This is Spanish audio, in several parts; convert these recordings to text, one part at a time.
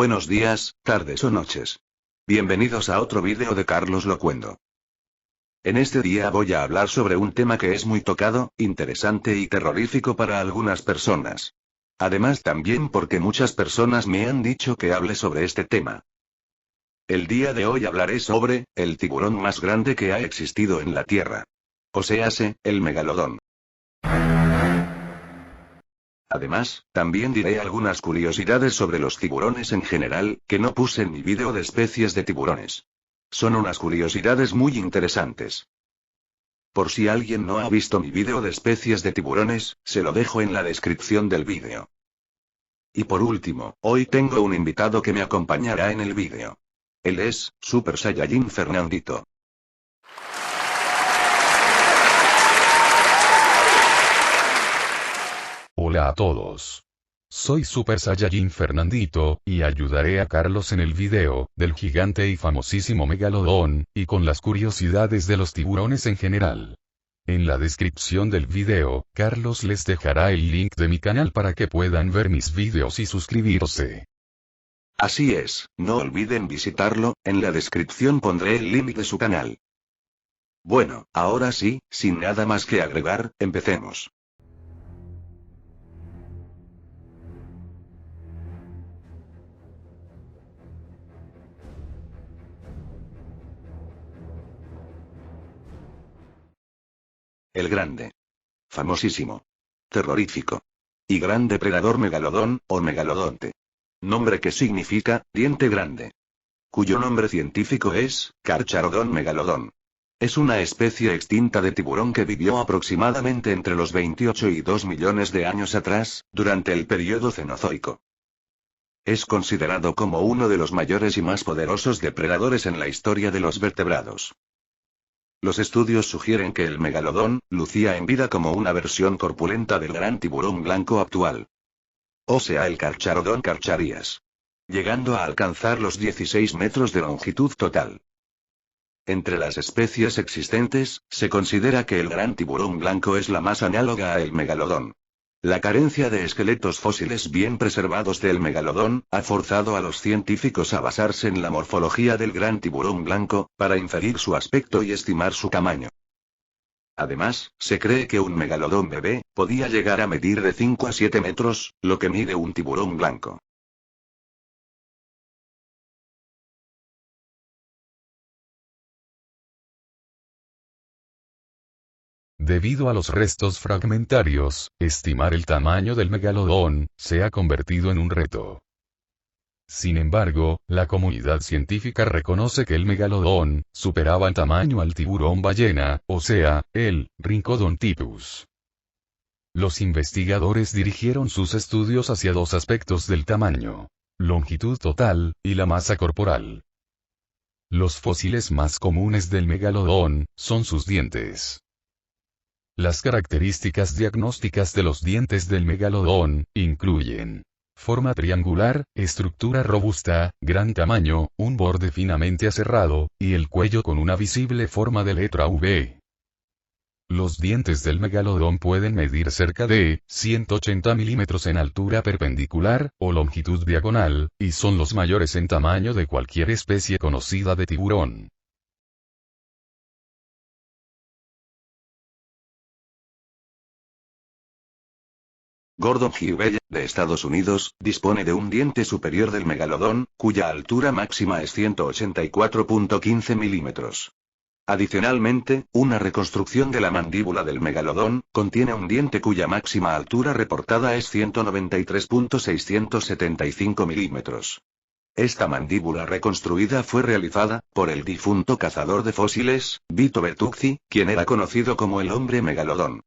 Buenos días, tardes o noches. Bienvenidos a otro vídeo de Carlos Locuendo. En este día voy a hablar sobre un tema que es muy tocado, interesante y terrorífico para algunas personas. Además también porque muchas personas me han dicho que hable sobre este tema. El día de hoy hablaré sobre el tiburón más grande que ha existido en la Tierra. O séase, el megalodón. Además, también diré algunas curiosidades sobre los tiburones en general, que no puse en mi vídeo de especies de tiburones. Son unas curiosidades muy interesantes. Por si alguien no ha visto mi vídeo de especies de tiburones, se lo dejo en la descripción del vídeo. Y por último, hoy tengo un invitado que me acompañará en el vídeo. Él es Super Saiyajin Fernandito. Hola a todos. Soy Super Saiyajin Fernandito, y ayudaré a Carlos en el video del gigante y famosísimo megalodón, y con las curiosidades de los tiburones en general. En la descripción del video, Carlos les dejará el link de mi canal para que puedan ver mis videos y suscribirse. Así es, no olviden visitarlo, en la descripción pondré el link de su canal. Bueno, ahora sí, sin nada más que agregar, empecemos. El grande, famosísimo, terrorífico y gran depredador megalodón, o megalodonte. Nombre que significa, diente grande. Cuyo nombre científico es, Carcharodon megalodon. Es una especie extinta de tiburón que vivió aproximadamente entre los 28 y 2 millones de años atrás, durante el período Cenozoico. Es considerado como uno de los mayores y más poderosos depredadores en la historia de los vertebrados. Los estudios sugieren que el megalodón lucía en vida como una versión corpulenta del gran tiburón blanco actual. O sea, el Carcharodon carcharias. Llegando a alcanzar los 16 metros de longitud total. Entre las especies existentes, se considera que el gran tiburón blanco es la más análoga a el megalodón. La carencia de esqueletos fósiles bien preservados del megalodón, ha forzado a los científicos a basarse en la morfología del gran tiburón blanco, para inferir su aspecto y estimar su tamaño. Además, se cree que un megalodón bebé podía llegar a medir de 5 a 7 metros, lo que mide un tiburón blanco. Debido a los restos fragmentarios, estimar el tamaño del megalodón se ha convertido en un reto. Sin embargo, la comunidad científica reconoce que el megalodón superaba en tamaño al tiburón ballena, o sea, el Rhincodontippus. Los investigadores dirigieron sus estudios hacia dos aspectos del tamaño: longitud total, y la masa corporal. Los fósiles más comunes del megalodón son sus dientes. Las características diagnósticas de los dientes del megalodón incluyen forma triangular, estructura robusta, gran tamaño, un borde finamente aserrado, y el cuello con una visible forma de letra V. Los dientes del megalodón pueden medir cerca de 180 milímetros en altura perpendicular, o longitud diagonal, y son los mayores en tamaño de cualquier especie conocida de tiburón. Gordon Hubbell, de Estados Unidos, dispone de un diente superior del megalodón, cuya altura máxima es 184.15 milímetros. Adicionalmente, una reconstrucción de la mandíbula del megalodón contiene un diente cuya máxima altura reportada es 193.675 milímetros. Esta mandíbula reconstruida fue realizada por el difunto cazador de fósiles, Vito Bertuzzi, quien era conocido como el hombre megalodón.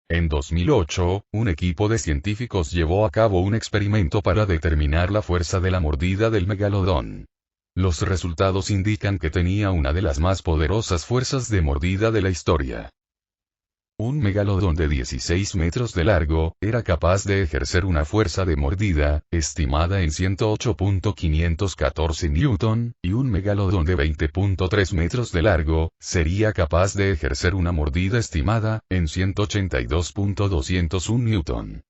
En 2008, un equipo de científicos llevó a cabo un experimento para determinar la fuerza de la mordida del megalodón. Los resultados indican que tenía una de las más poderosas fuerzas de mordida de la historia. Un megalodón de 16 metros de largo, era capaz de ejercer una fuerza de mordida, estimada en 108.514 Newton, y un megalodón de 20.3 metros de largo, sería capaz de ejercer una mordida estimada, en 182.201 Newton.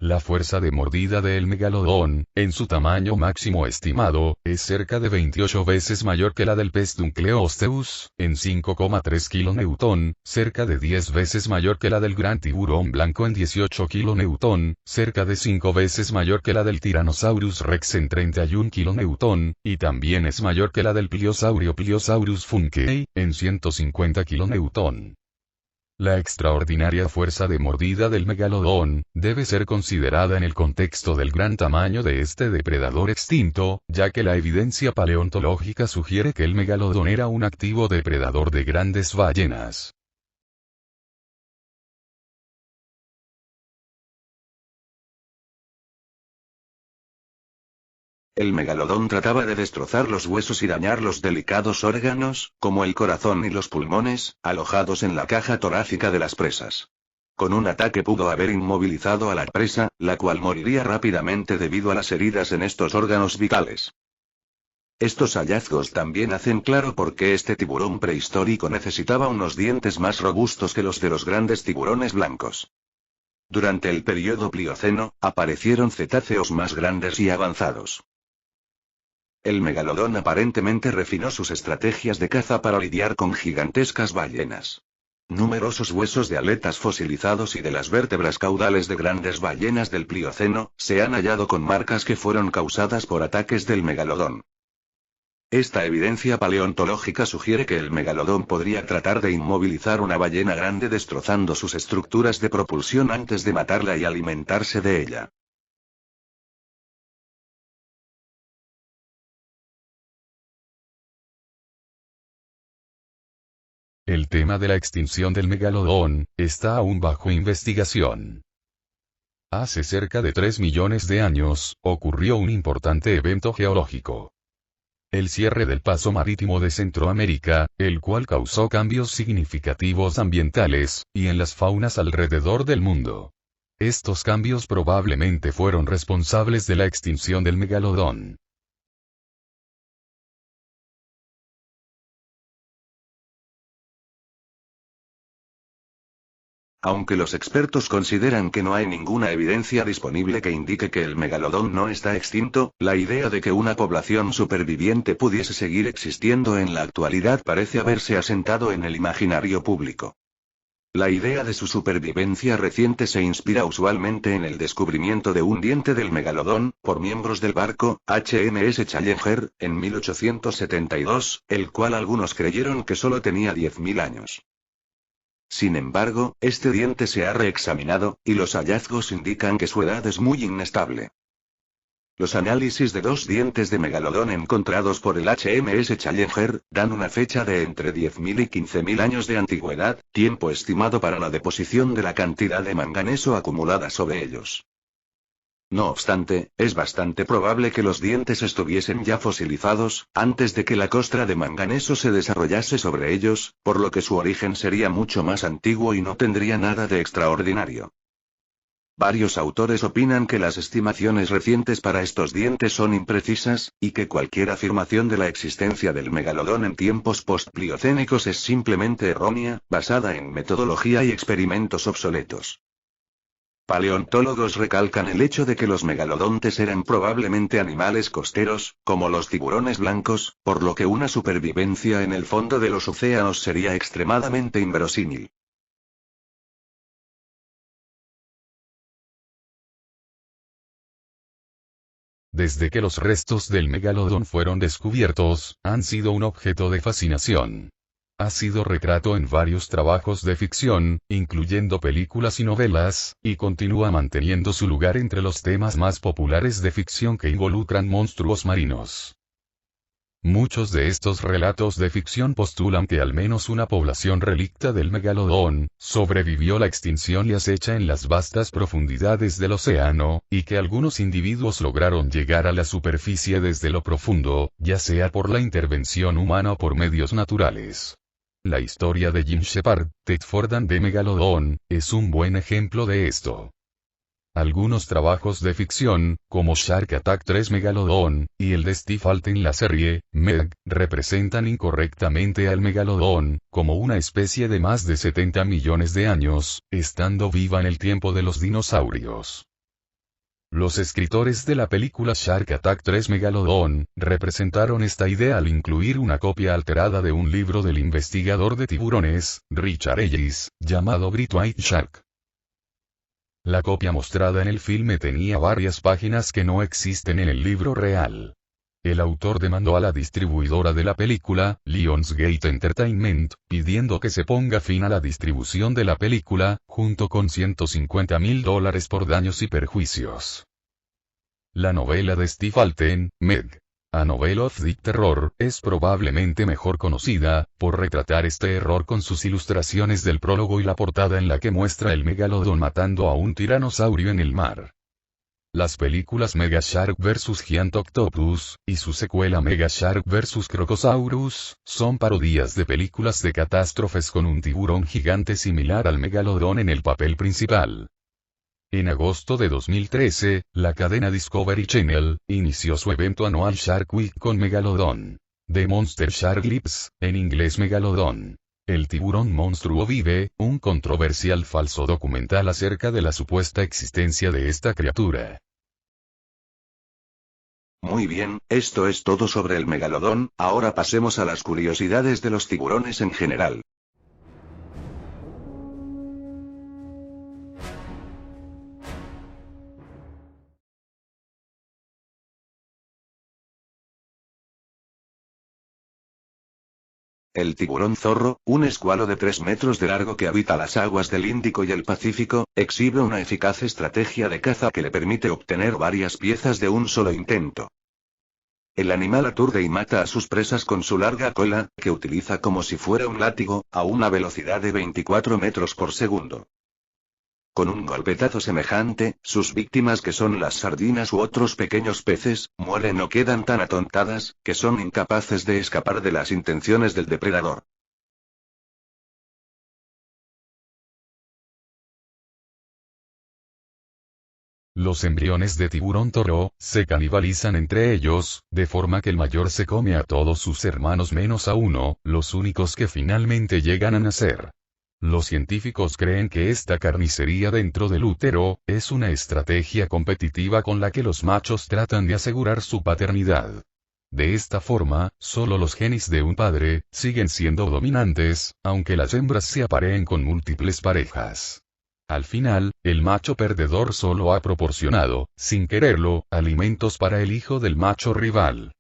La fuerza de mordida del megalodón, en su tamaño máximo estimado, es cerca de 28 veces mayor que la del pez Dunkleosteus, en 5,3 kN, cerca de 10 veces mayor que la del gran tiburón blanco en 18 kN, cerca de 5 veces mayor que la del Tyrannosaurus rex en 31 kN, y también es mayor que la del pliosaurio Pliosaurus funkei, en 150 kN. La extraordinaria fuerza de mordida del megalodón, debe ser considerada en el contexto del gran tamaño de este depredador extinto, ya que la evidencia paleontológica sugiere que el megalodón era un activo depredador de grandes ballenas. El megalodón trataba de destrozar los huesos y dañar los delicados órganos, como el corazón y los pulmones, alojados en la caja torácica de las presas. Con un ataque pudo haber inmovilizado a la presa, la cual moriría rápidamente debido a las heridas en estos órganos vitales. Estos hallazgos también hacen claro por qué este tiburón prehistórico necesitaba unos dientes más robustos que los de los grandes tiburones blancos. Durante el período Plioceno, aparecieron cetáceos más grandes y avanzados. El megalodón aparentemente refinó sus estrategias de caza para lidiar con gigantescas ballenas. Numerosos huesos de aletas fosilizados y de las vértebras caudales de grandes ballenas del Plioceno, se han hallado con marcas que fueron causadas por ataques del megalodón. Esta evidencia paleontológica sugiere que el megalodón podría tratar de inmovilizar una ballena grande destrozando sus estructuras de propulsión antes de matarla y alimentarse de ella. El tema de la extinción del megalodón está aún bajo investigación. Hace cerca de 3 millones de años, ocurrió un importante evento geológico. El cierre del paso marítimo de Centroamérica, el cual causó cambios significativos ambientales, y en las faunas alrededor del mundo. Estos cambios probablemente fueron responsables de la extinción del megalodón. Aunque los expertos consideran que no hay ninguna evidencia disponible que indique que el megalodón no está extinto, la idea de que una población superviviente pudiese seguir existiendo en la actualidad parece haberse asentado en el imaginario público. La idea de su supervivencia reciente se inspira usualmente en el descubrimiento de un diente del megalodón, por miembros del barco HMS Challenger, en 1872, el cual algunos creyeron que solo tenía 10.000 años. Sin embargo, este diente se ha reexaminado, y los hallazgos indican que su edad es muy inestable. Los análisis de 2 dientes de megalodón encontrados por el HMS Challenger, dan una fecha de entre 10.000 y 15.000 años de antigüedad, tiempo estimado para la deposición de la cantidad de manganeso acumulada sobre ellos. No obstante, es bastante probable que los dientes estuviesen ya fosilizados, antes de que la costra de manganeso se desarrollase sobre ellos, por lo que su origen sería mucho más antiguo y no tendría nada de extraordinario. Varios autores opinan que las estimaciones recientes para estos dientes son imprecisas, y que cualquier afirmación de la existencia del megalodón en tiempos postpliocénicos es simplemente errónea, basada en metodología y experimentos obsoletos. Paleontólogos recalcan el hecho de que los megalodontes eran probablemente animales costeros, como los tiburones blancos, por lo que una supervivencia en el fondo de los océanos sería extremadamente inverosímil. Desde que los restos del megalodón fueron descubiertos, han sido un objeto de fascinación. Ha sido retrato en varios trabajos de ficción, incluyendo películas y novelas, y continúa manteniendo su lugar entre los temas más populares de ficción que involucran monstruos marinos. Muchos de estos relatos de ficción postulan que al menos una población relicta del megalodón, sobrevivió la extinción y acecha en las vastas profundidades del océano, y que algunos individuos lograron llegar a la superficie desde lo profundo, ya sea por la intervención humana o por medios naturales. La historia de Jim Shepard, Ted Fordham de Megalodon, es un buen ejemplo de esto. Algunos trabajos de ficción, como Shark Attack 3 Megalodon, y el de Steve Alten la serie, Meg, representan incorrectamente al megalodón, como una especie de más de 70 millones de años, estando viva en el tiempo de los dinosaurios. Los escritores de la película Shark Attack 3 Megalodon, representaron esta idea al incluir una copia alterada de un libro del investigador de tiburones, Richard Ellis, llamado Great White Shark. La copia mostrada en el filme tenía varias páginas que no existen en el libro real. El autor demandó a la distribuidora de la película, Lionsgate Entertainment, pidiendo que se ponga fin a la distribución de la película, junto con $150,000 por daños y perjuicios. La novela de Steve Alten, Meg, A Novel of the Terror, es probablemente mejor conocida, por retratar este error con sus ilustraciones del prólogo y la portada en la que muestra el megalodón matando a un tiranosaurio en el mar. Las películas Mega Shark vs. Giant Octopus, y su secuela Mega Shark vs. Crocosaurus, son parodias de películas de catástrofes con un tiburón gigante similar al megalodón en el papel principal. En agosto de 2013, la cadena Discovery Channel inició su evento anual Shark Week con Megalodon. The Monster Shark Lives, en inglés Megalodon. El tiburón monstruo vive, un controversial falso documental acerca de la supuesta existencia de esta criatura. Muy bien, esto es todo sobre el megalodón, ahora pasemos a las curiosidades de los tiburones en general. El tiburón zorro, un escualo de 3 metros de largo que habita las aguas del Índico y el Pacífico, exhibe una eficaz estrategia de caza que le permite obtener varias piezas de un solo intento. El animal aturde y mata a sus presas con su larga cola, que utiliza como si fuera un látigo, a una velocidad de 24 metros por segundo. Con un golpetazo semejante, sus víctimas, que son las sardinas u otros pequeños peces, mueren o quedan tan atontadas, que son incapaces de escapar de las intenciones del depredador. Los embriones de tiburón toro, se canibalizan entre ellos, de forma que el mayor se come a todos sus hermanos menos a uno, los únicos que finalmente llegan a nacer. Los científicos creen que esta carnicería dentro del útero, es una estrategia competitiva con la que los machos tratan de asegurar su paternidad. De esta forma, solo los genes de un padre, siguen siendo dominantes, aunque las hembras se apareen con múltiples parejas. Al final, el macho perdedor solo ha proporcionado, sin quererlo, alimentos para el hijo del macho rival.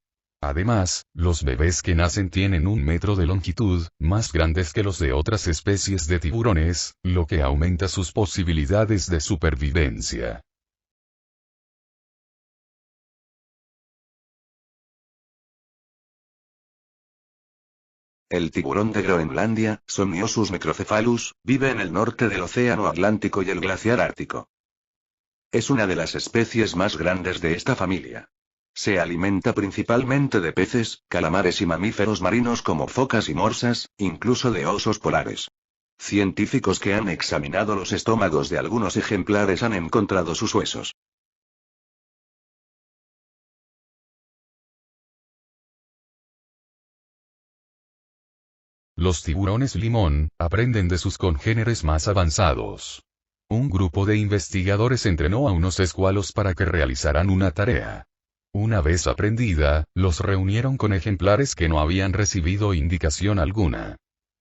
Además, los bebés que nacen tienen 1 metro de longitud, más grandes que los de otras especies de tiburones, lo que aumenta sus posibilidades de supervivencia. El tiburón de Groenlandia, Somniosus microcephalus, vive en el norte del Océano Atlántico y el glaciar Ártico. Es una de las especies más grandes de esta familia. Se alimenta principalmente de peces, calamares y mamíferos marinos como focas y morsas, incluso de osos polares. Científicos que han examinado los estómagos de algunos ejemplares han encontrado sus huesos. Los tiburones limón, aprenden de sus congéneres más avanzados. Un grupo de investigadores entrenó a unos escualos para que realizaran una tarea. Una vez aprendida, los reunieron con ejemplares que no habían recibido indicación alguna.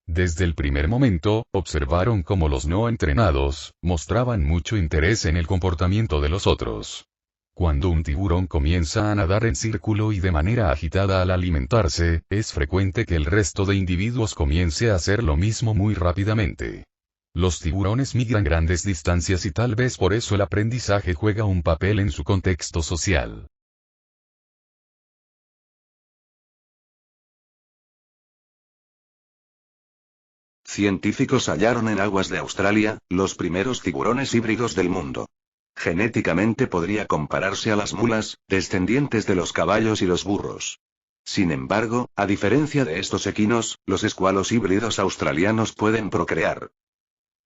Desde el primer momento, observaron cómo los no entrenados, mostraban mucho interés en el comportamiento de los otros. Cuando un tiburón comienza a nadar en círculo y de manera agitada al alimentarse, es frecuente que el resto de individuos comience a hacer lo mismo muy rápidamente. Los tiburones migran grandes distancias y tal vez por eso el aprendizaje juega un papel en su contexto social. Científicos hallaron en aguas de Australia, los primeros tiburones híbridos del mundo. Genéticamente podría compararse a las mulas, descendientes de los caballos y los burros. Sin embargo, a diferencia de estos equinos, los escualos híbridos australianos pueden procrear.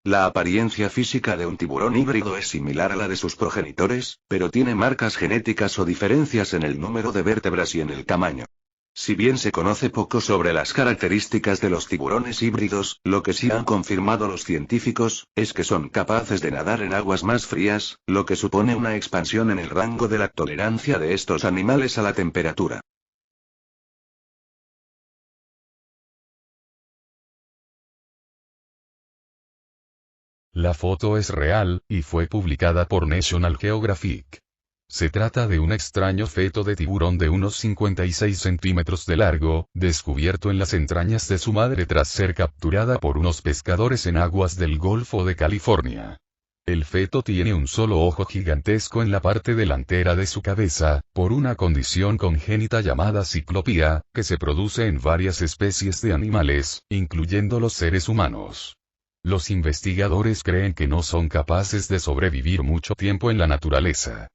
La apariencia física de un tiburón híbrido es similar a la de sus progenitores, pero tiene marcas genéticas o diferencias en el número de vértebras y en el tamaño. Si bien se conoce poco sobre las características de los tiburones híbridos, lo que sí han confirmado los científicos, es que son capaces de nadar en aguas más frías, lo que supone una expansión en el rango de la tolerancia de estos animales a la temperatura. La foto es real, y fue publicada por National Geographic. Se trata de un extraño feto de tiburón de unos 56 centímetros de largo, descubierto en las entrañas de su madre tras ser capturada por unos pescadores en aguas del Golfo de California. El feto tiene un solo ojo gigantesco en la parte delantera de su cabeza, por una condición congénita llamada ciclopía, que se produce en varias especies de animales, incluyendo los seres humanos. Los investigadores creen que no son capaces de sobrevivir mucho tiempo en la naturaleza.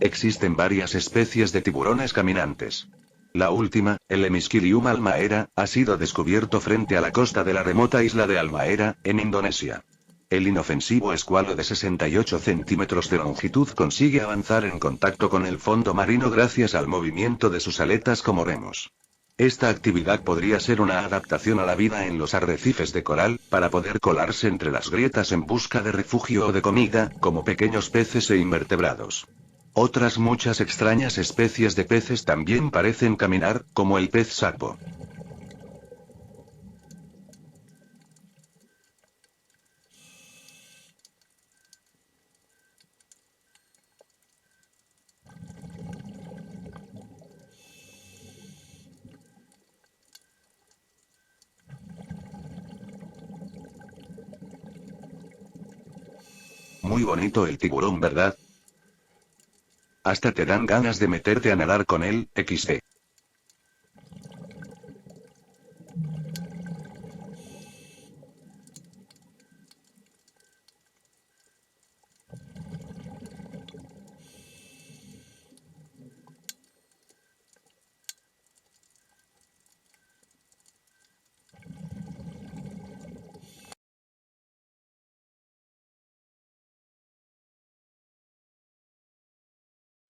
Existen varias especies de tiburones caminantes. La última, el Hemisquilium almaera, ha sido descubierto frente a la costa de la remota isla de Halmahera, en Indonesia. El inofensivo escualo de 68 centímetros de longitud consigue avanzar en contacto con el fondo marino gracias al movimiento de sus aletas como remos. Esta actividad podría ser una adaptación a la vida en los arrecifes de coral, para poder colarse entre las grietas en busca de refugio o de comida, como pequeños peces e invertebrados. Otras muchas extrañas especies de peces también parecen caminar, como el pez sapo. Muy bonito el tiburón, ¿verdad? Hasta te dan ganas de meterte a nadar con él, XD.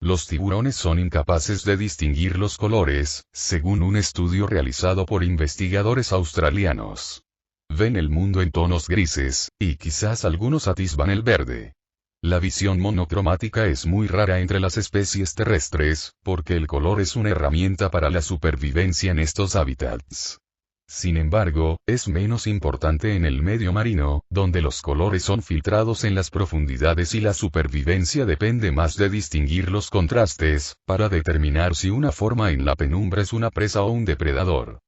Los tiburones son incapaces de distinguir los colores, según un estudio realizado por investigadores australianos. Ven el mundo en tonos grises, y quizás algunos atisban el verde. La visión monocromática es muy rara entre las especies terrestres, porque el color es una herramienta para la supervivencia en estos hábitats. Sin embargo, es menos importante en el medio marino, donde los colores son filtrados en las profundidades y la supervivencia depende más de distinguir los contrastes, para determinar si una forma en la penumbra es una presa o un depredador.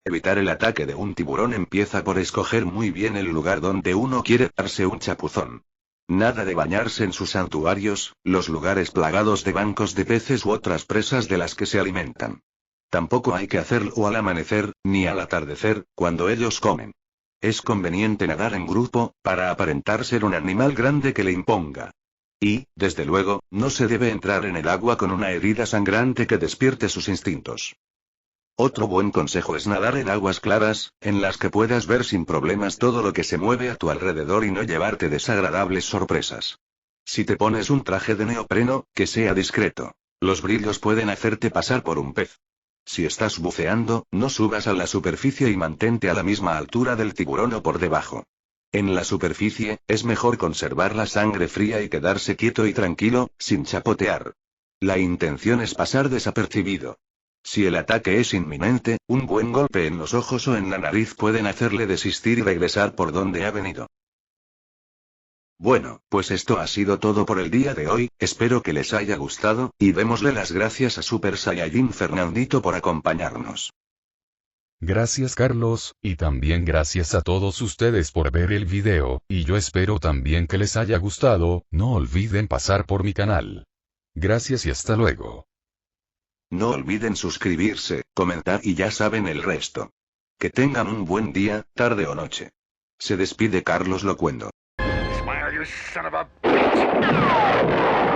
Evitar el ataque de un tiburón empieza por escoger muy bien el lugar donde uno quiere darse un chapuzón. Nada de bañarse en sus santuarios, los lugares plagados de bancos de peces u otras presas de las que se alimentan. Tampoco hay que hacerlo al amanecer, ni al atardecer, cuando ellos comen. Es conveniente nadar en grupo, para aparentar ser un animal grande que le imponga. Y, desde luego, no se debe entrar en el agua con una herida sangrante que despierte sus instintos. Otro buen consejo es nadar en aguas claras, en las que puedas ver sin problemas todo lo que se mueve a tu alrededor y no llevarte desagradables sorpresas. Si te pones un traje de neopreno, que sea discreto. Los brillos pueden hacerte pasar por un pez. Si estás buceando, no subas a la superficie y mantente a la misma altura del tiburón o por debajo. En la superficie, es mejor conservar la sangre fría y quedarse quieto y tranquilo, sin chapotear. La intención es pasar desapercibido. Si el ataque es inminente, un buen golpe en los ojos o en la nariz pueden hacerle desistir y regresar por donde ha venido. Bueno, pues esto ha sido todo por el día de hoy, espero que les haya gustado, y démosle las gracias a Super Saiyajin Fernandito por acompañarnos. Gracias Carlos, y también gracias a todos ustedes por ver el video, y yo espero también que les haya gustado, no olviden pasar por mi canal. Gracias y hasta luego. No olviden suscribirse, comentar y ya saben el resto. Que tengan un buen día, tarde o noche. Se despide Carlos Locuendo. Smile, you son of a bitch!